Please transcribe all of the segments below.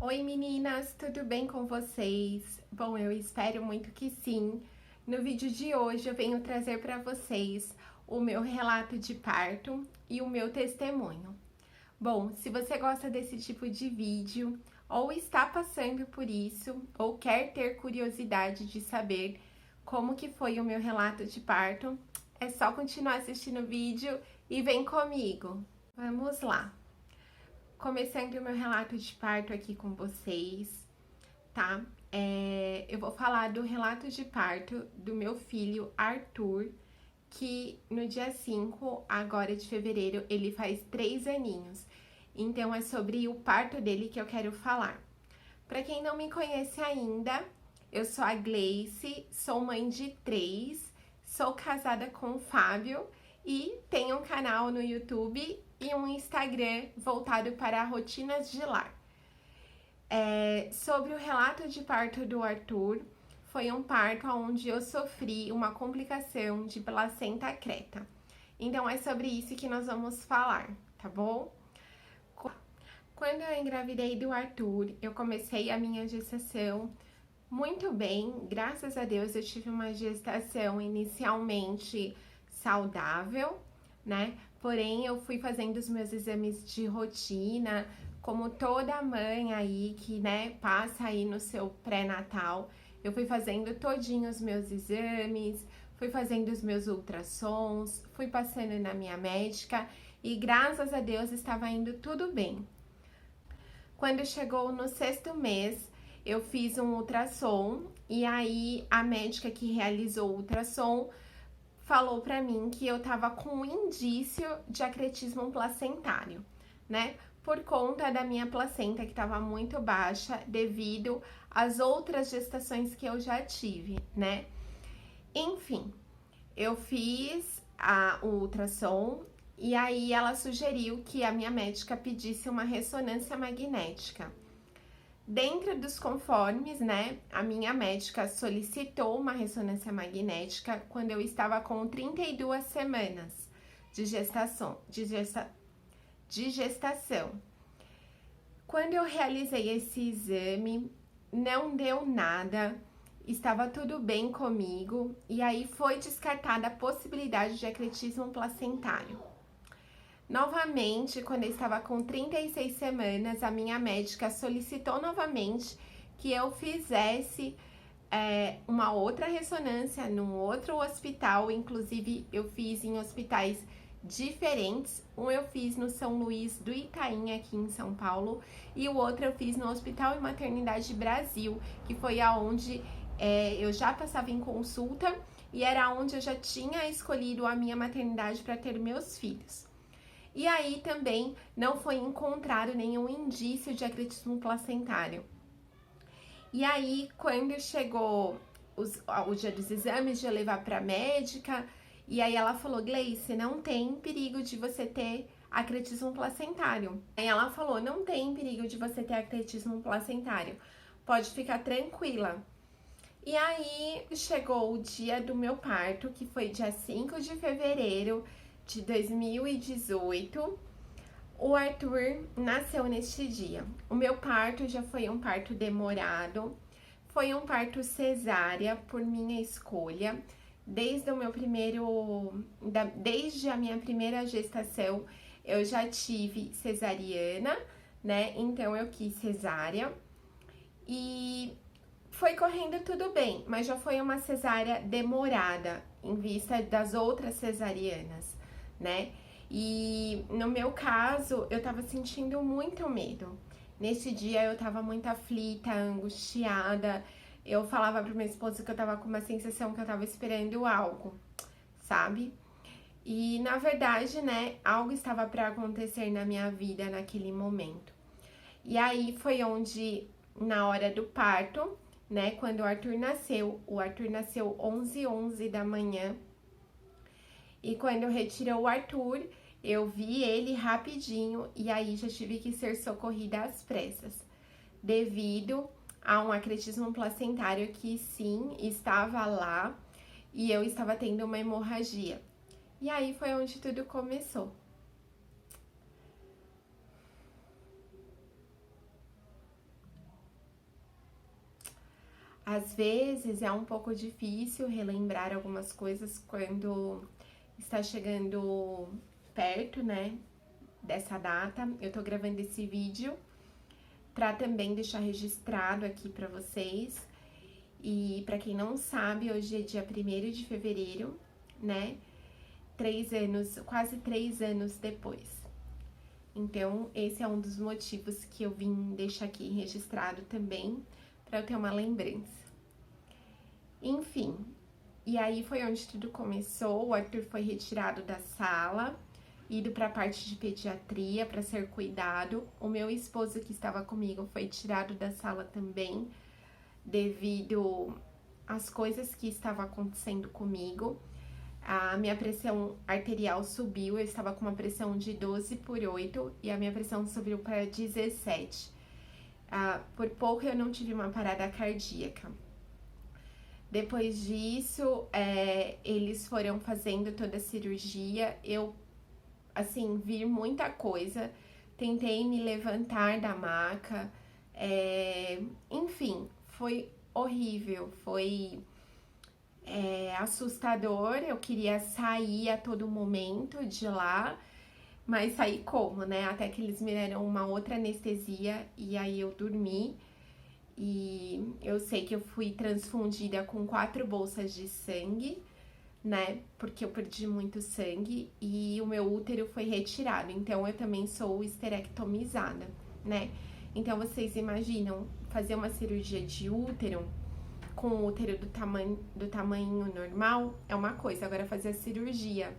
Oi meninas, tudo bem com vocês? Bom, eu espero muito que sim. No vídeo de hoje eu venho trazer para vocês o meu relato de parto e o meu testemunho. Bom, se você gosta desse tipo de vídeo, ou está passando por isso, ou quer ter curiosidade de saber como que foi o meu relato de parto, é só continuar assistindo o vídeo e vem comigo. Vamos lá! Começando o meu relato de parto aqui com vocês, tá? Eu vou falar do relato de parto do meu filho Arthur, que no dia 5 agora de fevereiro ele faz 3 aninhos. Então é sobre o parto dele que eu quero falar. Para quem não me conhece ainda, eu sou a Gleice, sou mãe de 3, sou casada com o Fábio e tenho um canal no YouTube e um Instagram voltado para rotinas de lar. Sobre o relato de parto do Arthur, foi um parto onde eu sofri uma complicação de placenta creta. Então é sobre isso que nós vamos falar, tá bom? Quando eu engravidei do Arthur, eu comecei a minha gestação muito bem, graças a Deus eu tive uma gestação inicialmente saudável, né? Porém, eu fui fazendo os meus exames de rotina, como toda mãe aí que, né, passa aí no seu pré-natal. Eu fui fazendo todinho os meus exames, fui fazendo os meus ultrassons, fui passando na minha médica e graças a Deus estava indo tudo bem. Quando chegou no 6º mês, eu fiz um ultrassom e aí a médica que realizou o ultrassom falou para mim que eu tava com um indício de acretismo placentário, né? Por conta da minha placenta que estava muito baixa devido às outras gestações que eu já tive, né? Enfim, eu fiz o ultrassom e aí ela sugeriu que a minha médica pedisse uma ressonância magnética. Dentro dos conformes, né, a minha médica solicitou uma ressonância magnética quando eu estava com 32 semanas de gestação. Quando eu realizei esse exame, não deu nada, estava tudo bem comigo, e aí foi descartada a possibilidade de acretismo placentário. Novamente, quando eu estava com 36 semanas, a minha médica solicitou novamente que eu fizesse uma outra ressonância num outro hospital. Inclusive, eu fiz em hospitais diferentes. Um eu fiz no São Luís do Itaim, aqui em São Paulo, e o outro eu fiz no Hospital e Maternidade Brasil, que foi aonde eu já passava em consulta e era onde eu já tinha escolhido a minha maternidade para ter meus filhos. E aí também não foi encontrado nenhum indício de acretismo placentário. E aí, quando chegou o dia dos exames, de eu levar para a médica, e aí ela falou: Gleice, não tem perigo de você ter acretismo placentário. Aí ela falou: não tem perigo de você ter acretismo placentário, pode ficar tranquila. E aí chegou o dia do meu parto, que foi dia 5 de fevereiro de 2018, o Arthur nasceu neste dia. O meu parto já foi um parto demorado, foi um parto cesárea por minha escolha. Desde a minha primeira gestação, eu já tive cesariana, né? Então eu quis cesárea e foi correndo tudo bem, mas já foi uma cesárea demorada em vista das outras cesarianas, né? E no meu caso, eu tava sentindo muito medo. Nesse dia eu tava muito aflita, angustiada. Eu falava pro meu esposo que eu tava com uma sensação que eu tava esperando algo, sabe? E na verdade, né, algo estava para acontecer na minha vida naquele momento. E aí foi onde, na hora do parto, né, quando o Arthur nasceu 11h11 da manhã. E quando eu retirei o Arthur, eu vi ele rapidinho e aí já tive que ser socorrida às pressas, devido a um acretismo placentário que sim, estava lá e eu estava tendo uma hemorragia. E aí foi onde tudo começou. Às vezes é um pouco difícil relembrar algumas coisas quando está chegando perto, né, dessa data. Eu tô gravando esse vídeo para também deixar registrado aqui para vocês. E para quem não sabe, hoje é dia 1º de fevereiro, né? 3 anos, quase 3 anos depois. Então, esse é um dos motivos que eu vim deixar aqui registrado também, para eu ter uma lembrança. Enfim, e aí foi onde tudo começou. O Arthur foi retirado da sala, ido para a parte de pediatria para ser cuidado. O meu esposo que estava comigo foi tirado da sala também, devido às coisas que estavam acontecendo comigo. A minha pressão arterial subiu, eu estava com uma pressão de 12/8 e a minha pressão subiu para 17. Por pouco eu não tive uma parada cardíaca. Depois disso, eles foram fazendo toda a cirurgia. Eu, assim, vi muita coisa. Tentei me levantar da maca. Enfim, foi horrível. Foi assustador. Eu queria sair a todo momento de lá. Mas saí como, né? Até que eles me deram uma outra anestesia e aí eu dormi. E eu sei que eu fui transfundida com 4 bolsas de sangue, né? Porque eu perdi muito sangue e o meu útero foi retirado. Então eu também sou esterectomizada, né? Então vocês imaginam fazer uma cirurgia de útero com o útero do tamanho normal é uma coisa. Agora fazer a cirurgia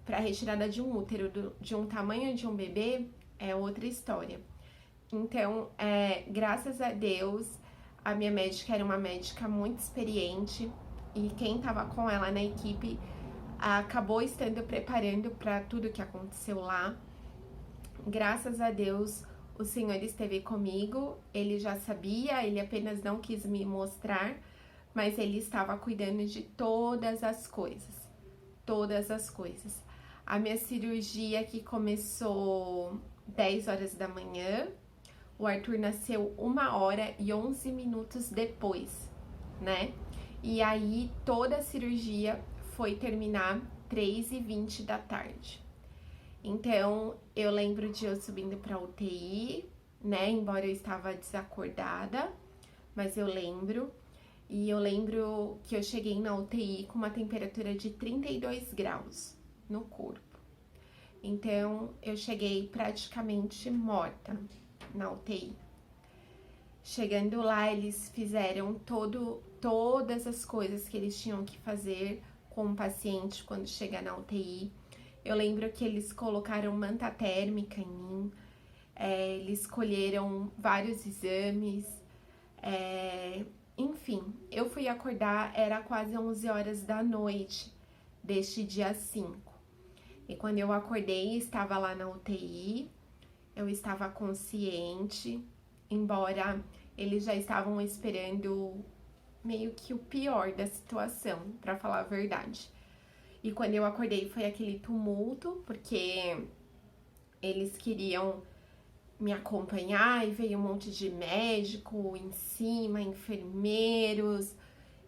para retirada de um útero de um tamanho de um bebê é outra história. Então, graças a Deus, a minha médica era uma médica muito experiente e quem tava com ela na equipe acabou estando preparando para tudo que aconteceu lá. Graças a Deus, o Senhor esteve comigo, ele já sabia, ele apenas não quis me mostrar, mas ele estava cuidando de todas as coisas, todas as coisas. A minha cirurgia que começou 10 horas da manhã, o Arthur nasceu 1h11 depois, né? E aí toda a cirurgia foi terminar 3h20 da tarde. Então eu lembro de eu subindo pra UTI, né? Embora eu estava desacordada, mas eu lembro. E eu lembro que eu cheguei na UTI com uma temperatura de 32 graus no corpo. Então eu cheguei praticamente morta na UTI. Chegando lá, eles fizeram todas as coisas que eles tinham que fazer com o paciente quando chega na UTI. Eu lembro que eles colocaram manta térmica em mim, eles colheram vários exames, enfim, eu fui acordar, era quase 11 horas da noite deste dia 5. E quando eu acordei, estava lá na UTI, eu estava consciente, embora eles já estavam esperando meio que o pior da situação, pra falar a verdade. E quando eu acordei foi aquele tumulto, porque eles queriam me acompanhar e veio um monte de médico em cima, enfermeiros,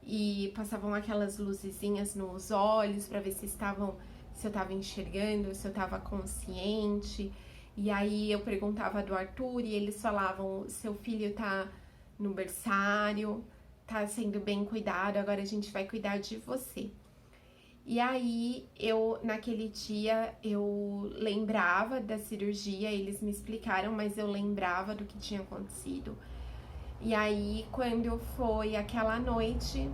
e passavam aquelas luzezinhas nos olhos pra ver se eu tava enxergando, se eu tava consciente. E aí eu perguntava do Arthur e eles falavam, seu filho tá no berçário, tá sendo bem cuidado, agora a gente vai cuidar de você. E aí naquele dia, eu lembrava da cirurgia, eles me explicaram, mas eu lembrava do que tinha acontecido. E aí, quando foi aquela noite,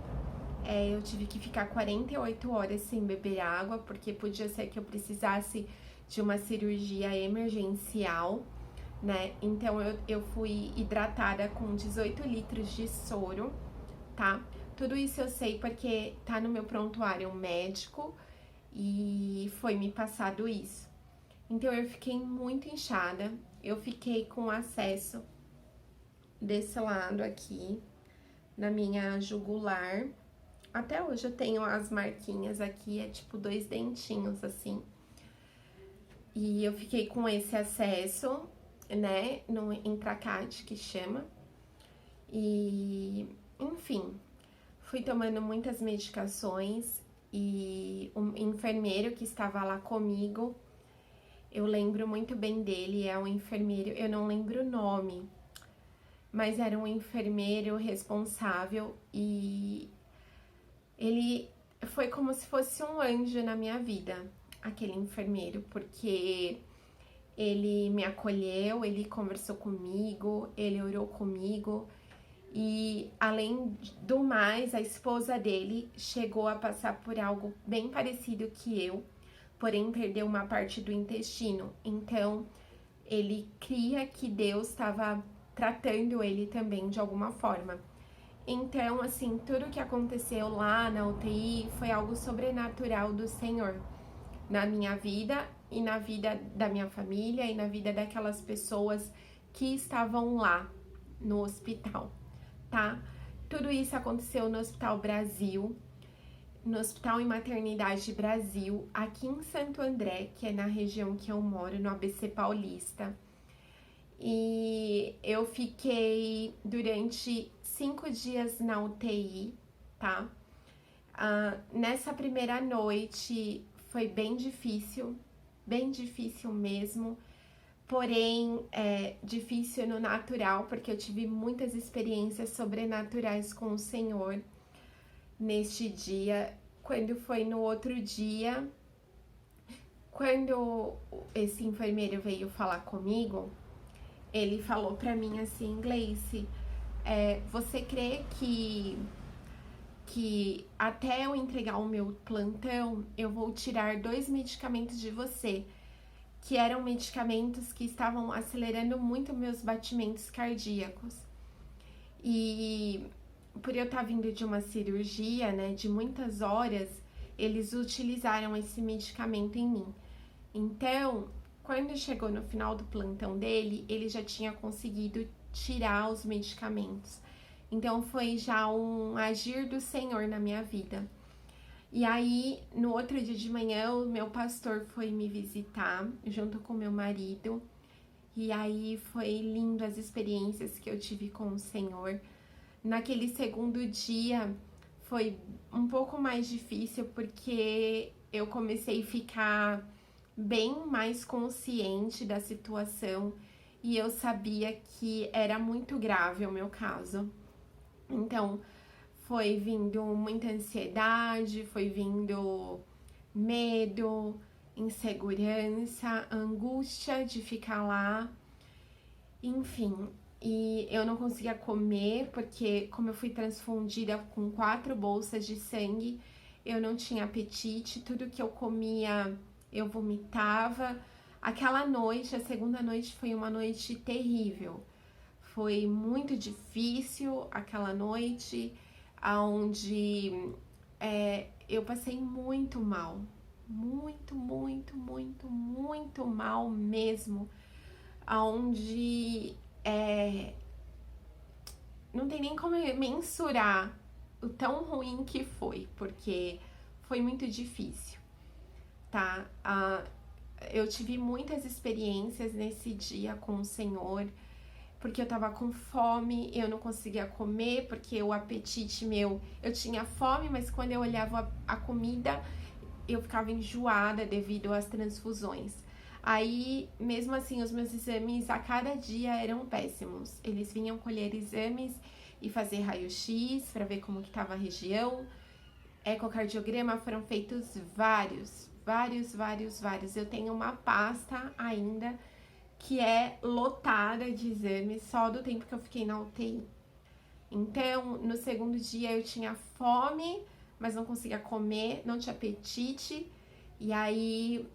eu tive que ficar 48 horas sem beber água, porque podia ser que eu precisasse de uma cirurgia emergencial, né? Então eu fui hidratada com 18 litros de soro, tá? Tudo isso eu sei porque tá no meu prontuário médico e foi me passado isso. Então eu fiquei muito inchada, eu fiquei com acesso desse lado aqui, na minha jugular. Até hoje eu tenho as marquinhas aqui, é tipo 2 dentinhos assim. E eu fiquei com esse acesso, né, no intracate que chama. E enfim, fui tomando muitas medicações e o enfermeiro que estava lá comigo, eu lembro muito bem dele, é um enfermeiro, eu não lembro o nome, mas era um enfermeiro responsável e ele foi como se fosse um anjo na minha vida, aquele enfermeiro, porque ele me acolheu, ele conversou comigo, ele orou comigo e, além do mais, a esposa dele chegou a passar por algo bem parecido que eu, porém perdeu uma parte do intestino. Então, ele cria que Deus estava tratando ele também de alguma forma. Então, assim, tudo que aconteceu lá na UTI foi algo sobrenatural do Senhor na minha vida e na vida da minha família e na vida daquelas pessoas que estavam lá no hospital, tá? Tudo isso aconteceu no Hospital Brasil, no Hospital e Maternidade Brasil, aqui em Santo André, que é na região que eu moro, no ABC Paulista. E eu fiquei durante 5 dias na UTI, tá? Nessa primeira noite foi bem difícil mesmo, porém difícil no natural, porque eu tive muitas experiências sobrenaturais com o Senhor neste dia. Quando foi no outro dia, quando esse enfermeiro veio falar comigo, ele falou pra mim assim, Gleice, você crê que até eu entregar o meu plantão, eu vou tirar 2 medicamentos de você, que eram medicamentos que estavam acelerando muito meus batimentos cardíacos. E por eu estar vindo de uma cirurgia, né, de muitas horas, eles utilizaram esse medicamento em mim. Então, quando chegou no final do plantão dele, ele já tinha conseguido tirar os medicamentos. Então, foi já um agir do Senhor na minha vida. E aí, no outro dia de manhã, o meu pastor foi me visitar, junto com meu marido. E aí, foi lindo as experiências que eu tive com o Senhor. Naquele segundo dia, foi um pouco mais difícil, porque eu comecei a ficar bem mais consciente da situação e eu sabia que era muito grave o meu caso. Então, foi vindo muita ansiedade, foi vindo medo, insegurança, angústia de ficar lá, enfim. E eu não conseguia comer, porque como eu fui transfundida com 4 bolsas de sangue, eu não tinha apetite, tudo que eu comia eu vomitava. Aquela noite, a segunda noite, foi uma noite terrível. Foi muito difícil aquela noite, onde eu passei muito mal. Muito, muito, muito, muito mal mesmo. Onde não tem nem como mensurar o tão ruim que foi, porque foi muito difícil, tá? Eu tive muitas experiências nesse dia com o Senhor, porque eu tava com fome, eu não conseguia comer, porque o apetite meu, eu tinha fome, mas quando eu olhava a comida, eu ficava enjoada devido às transfusões. Aí, mesmo assim, os meus exames a cada dia eram péssimos. Eles vinham colher exames e fazer raio-x para ver como que tava a região. Ecocardiograma, foram feitos vários. Eu tenho uma pasta ainda que é lotada de exames só do tempo que eu fiquei na UTI. Então, no segundo dia eu tinha fome, mas não conseguia comer, não tinha apetite. E aí,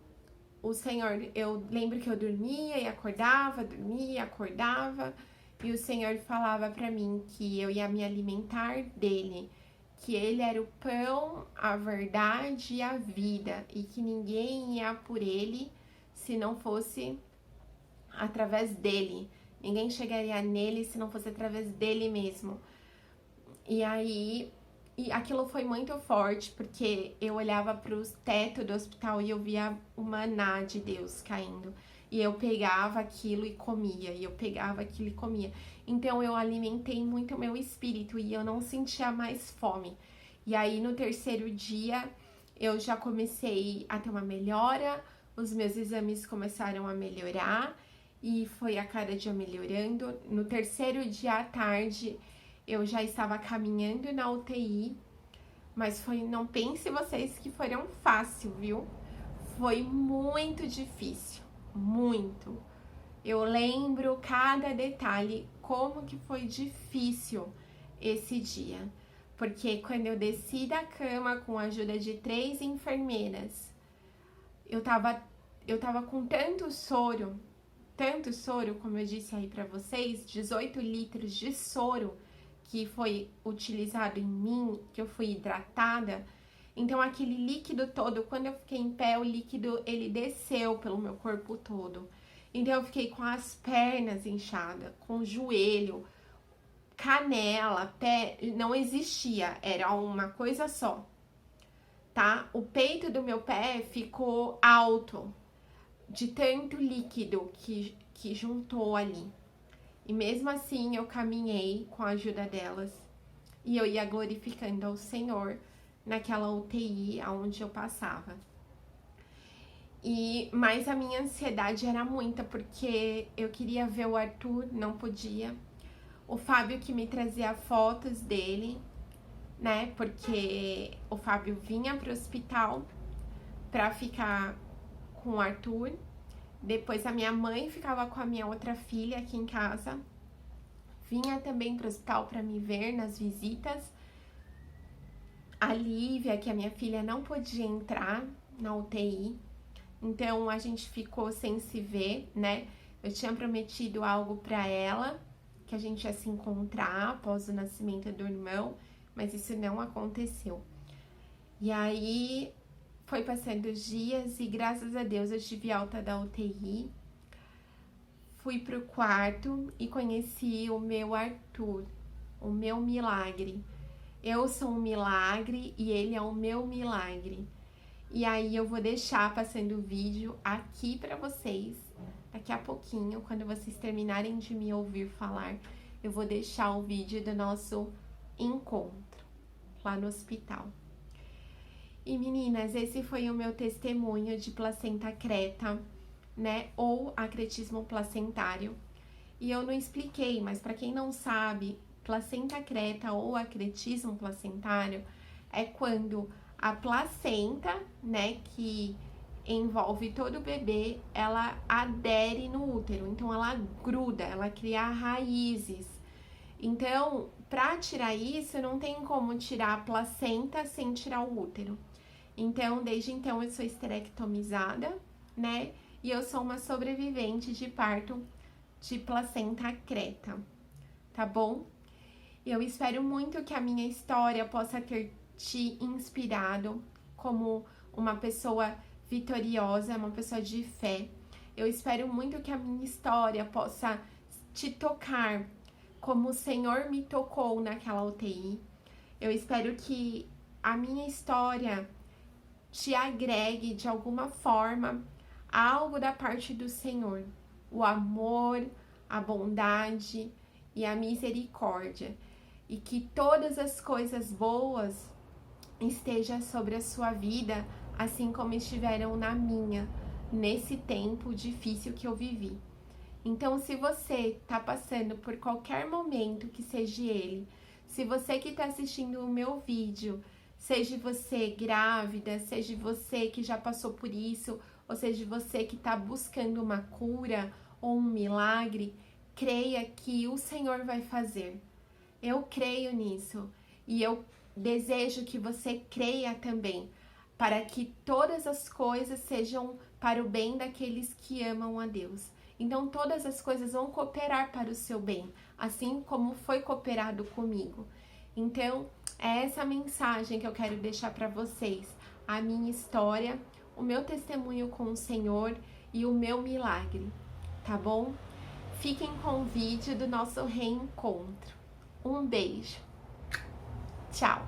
o Senhor, eu lembro que eu dormia e acordava, dormia e acordava. E o Senhor falava pra mim que eu ia me alimentar dele, que ele era o pão, a verdade e a vida, e que ninguém ia por ele se não fosse através dele. Ninguém chegaria nele se não fosse através dele mesmo. E aí, aquilo foi muito forte, porque eu olhava para o teto do hospital e eu via o maná de Deus caindo. e eu pegava aquilo e comia, e eu pegava aquilo e comia. Então eu alimentei muito o meu espírito e eu não sentia mais fome. E aí no terceiro dia eu já comecei a ter uma melhora, os meus exames começaram a melhorar e foi a cada dia melhorando. No terceiro dia à tarde eu já estava caminhando na UTI, mas não pense vocês que foram fácil, viu? Foi muito difícil, muito. Eu lembro cada detalhe, como que foi difícil esse dia. Porque quando eu desci da cama com a ajuda de 3 enfermeiras, eu tava com tanto soro, como eu disse aí pra vocês, 18 litros de soro que foi utilizado em mim, que eu fui hidratada. Então aquele líquido todo, quando eu fiquei em pé, o líquido ele desceu pelo meu corpo todo. Então eu fiquei com as pernas inchadas, com o joelho, canela, pé, não existia, era uma coisa só, tá? O peito do meu pé ficou alto, de tanto líquido que juntou ali. E mesmo assim eu caminhei com a ajuda delas e eu ia glorificando ao Senhor naquela UTI onde eu passava. Mas a minha ansiedade era muita, porque eu queria ver o Arthur, não podia. O Fábio que me trazia fotos dele, né? Porque o Fábio vinha pro hospital pra ficar com o Arthur. Depois a minha mãe ficava com a minha outra filha aqui em casa. Vinha também pro hospital pra me ver nas visitas. A Lívia, que a minha filha não podia entrar na UTI. Então a gente ficou sem se ver, né? Eu tinha prometido algo pra ela, que a gente ia se encontrar após o nascimento do irmão, mas isso não aconteceu. E aí foi passando os dias e graças a Deus eu tive alta da UTI. Fui pro quarto e conheci o meu Arthur, o meu milagre. Eu sou um milagre e ele é o meu milagre. E aí eu vou deixar passando o vídeo aqui pra vocês. Daqui a pouquinho, quando vocês terminarem de me ouvir falar, eu vou deixar o vídeo do nosso encontro lá no hospital. E meninas, esse foi o meu testemunho de placenta creta, né? Ou acretismo placentário. E eu não expliquei, mas para quem não sabe, placenta creta ou acretismo placentário é quando a placenta, né, que envolve todo o bebê, ela adere no útero, então ela gruda, ela cria raízes. Então, para tirar isso, não tem como tirar a placenta sem tirar o útero. Então, desde então, eu sou esterectomizada, né? E eu sou uma sobrevivente de parto de placenta creta, tá bom? Eu espero muito que a minha história possa ter te inspirado como uma pessoa vitoriosa, uma pessoa de fé. Eu espero muito que a minha história possa te tocar como o Senhor me tocou naquela UTI. Eu espero que a minha história te agregue de alguma forma algo da parte do Senhor. O amor, a bondade e a misericórdia. E que todas as coisas boas estejam sobre a sua vida, assim como estiveram na minha, nesse tempo difícil que eu vivi. Então, se você está passando por qualquer momento que seja ele, se você que está assistindo o meu vídeo, seja você grávida, seja você que já passou por isso, ou seja você que está buscando uma cura ou um milagre, creia que o Senhor vai fazer. Eu creio nisso e eu desejo que você creia também, para que todas as coisas sejam para o bem daqueles que amam a Deus. Então todas as coisas vão cooperar para o seu bem, assim como foi cooperado comigo. Então é essa mensagem que eu quero deixar para vocês, a minha história, o meu testemunho com o Senhor e o meu milagre, tá bom? Fiquem com o vídeo do nosso reencontro. Um beijo. Tchau.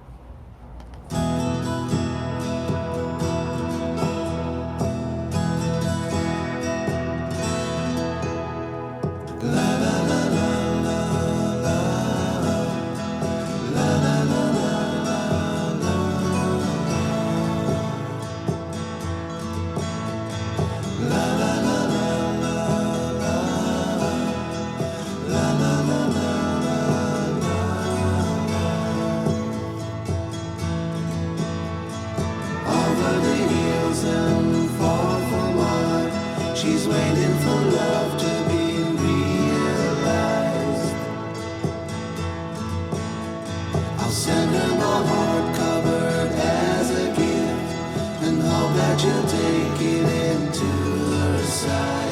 I'll send her my heart covered as a gift and hope that you'll take it into her side.